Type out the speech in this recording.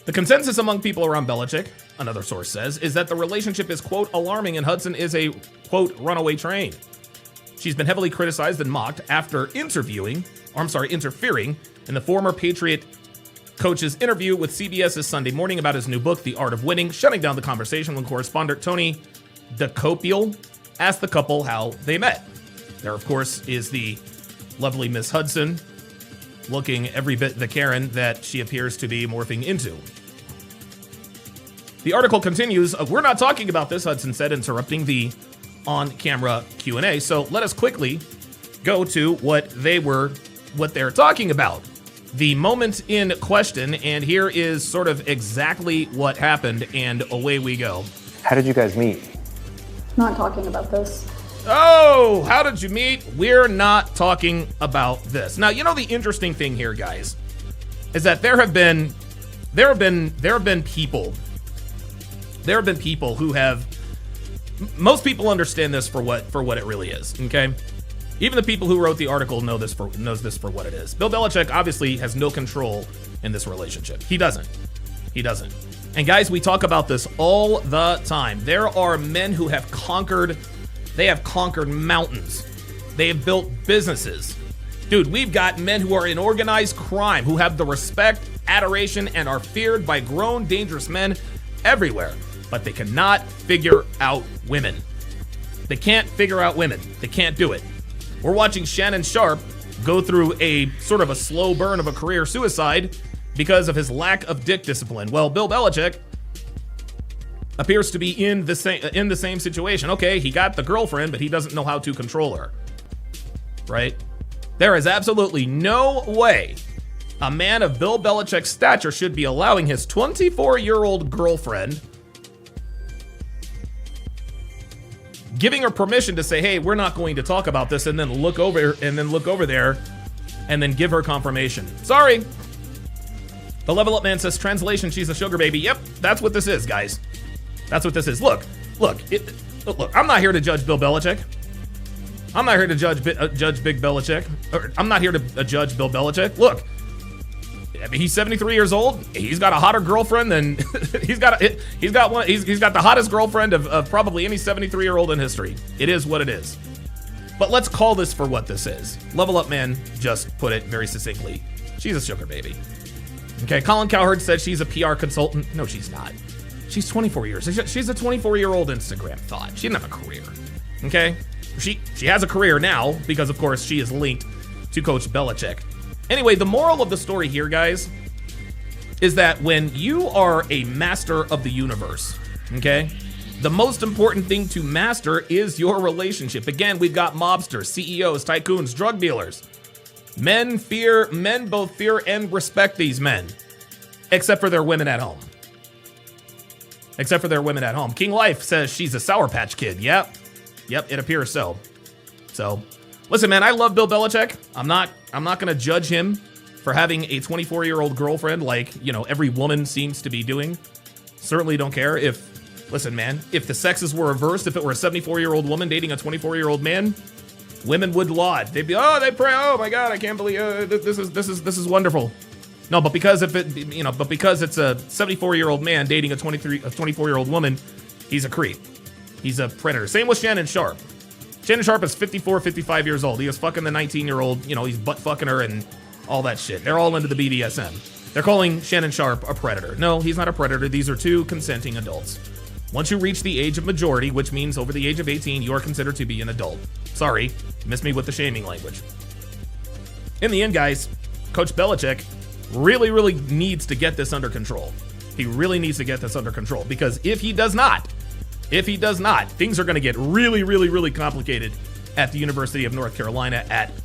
The consensus among people around Belichick, another source says, is that the relationship is, quote, alarming and Hudson is a, quote, runaway train. She's been heavily criticized and mocked after interfering in the former Patriot coach's interview with CBS's Sunday Morning about his new book, The Art of Winning, shutting down the conversation when correspondent Tony DeCopiel asked the couple how they met. There, of course, is the lovely Miss Hudson, looking every bit the Karen that she appears to be morphing into. The article continues, we're not talking about this, Hudson said, interrupting the on-camera Q&A. So let us quickly go to what they're talking about. The moment in question, and here is sort of exactly what happened, and away we go. How did you guys meet? Not talking about this. Oh, how did you meet? We're not talking about this. Now, you know the interesting thing here, guys, is that there have been people who have, most people understand this for what it really is, okay? Even the people who wrote the article knows this for what it is. Bill Belichick obviously has no control in this relationship. He doesn't. And guys, we talk about this all the time. There are men who have conquered mountains. They have built businesses. Dude, we've got men who are in organized crime, who have the respect, adoration, and are feared by grown, dangerous men everywhere. But they cannot figure out women. They can't figure out women. They can't do it. We're watching Shannon Sharpe go through a sort of a slow burn of a career suicide because of his lack of dick discipline. Well, Bill Belichick appears to be in the same situation. Okay, he got the girlfriend, but he doesn't know how to control her. Right? There is absolutely no way a man of Bill Belichick's stature should be allowing his 24-year-old girlfriend, giving her permission to say, hey, we're not going to talk about this, and then look over there and then give her confirmation. Sorry. The Level Up Man says, translation, she's a sugar baby. Yep, that's what this is, guys. That's what this is. Look, I'm not here to judge Bill Belichick. I'm not here to judge Big Belichick. I'm not here to judge Bill Belichick. Look, I mean, he's 73 years old. He's got a hotter girlfriend than he's got the hottest girlfriend of probably any 73-year-old in history. It is what it is. But let's call this for what this is. Level Up Man just put it very succinctly. She's a sugar baby. Okay, Colin Cowherd said she's a PR consultant. No, she's not. She's 24 years. She's a 24-year-old Instagram thought. She didn't have a career. Okay? She has a career now because, of course, she is linked to Coach Belichick. Anyway, the moral of the story here, guys, is that when you are a master of the universe, okay, the most important thing to master is your relationship. Again, we've got mobsters, CEOs, tycoons, drug dealers. Men both fear and respect these men, except for their women at home. King Life says she's a Sour Patch Kid. Yep, it appears so. So, listen, man, I love Bill Belichick. I'm not going to judge him for having a 24-year-old girlfriend like, every woman seems to be doing. Certainly don't care listen, man, if the sexes were reversed, if it were a 74-year-old woman dating a 24-year-old man, women would laud. They'd be, they pray, oh my God, I can't believe this is wonderful. No, but because it's a 74-year-old man dating a 24-year-old woman, he's a creep. He's a predator. Same with Shannon Sharpe. Shannon Sharpe is 54, 55 years old. He is fucking the 19-year-old, he's butt fucking her and all that shit. They're all into the BDSM. They're calling Shannon Sharpe a predator. No, he's not a predator. These are two consenting adults. Once you reach the age of majority, which means over the age of 18, you are considered to be an adult. Sorry, miss me with the shaming language. In the end, guys, Coach Belichick really, really needs to get this under control. He really needs to get this under control because if he does not, things are going to get really, really, really complicated at the University of North Carolina at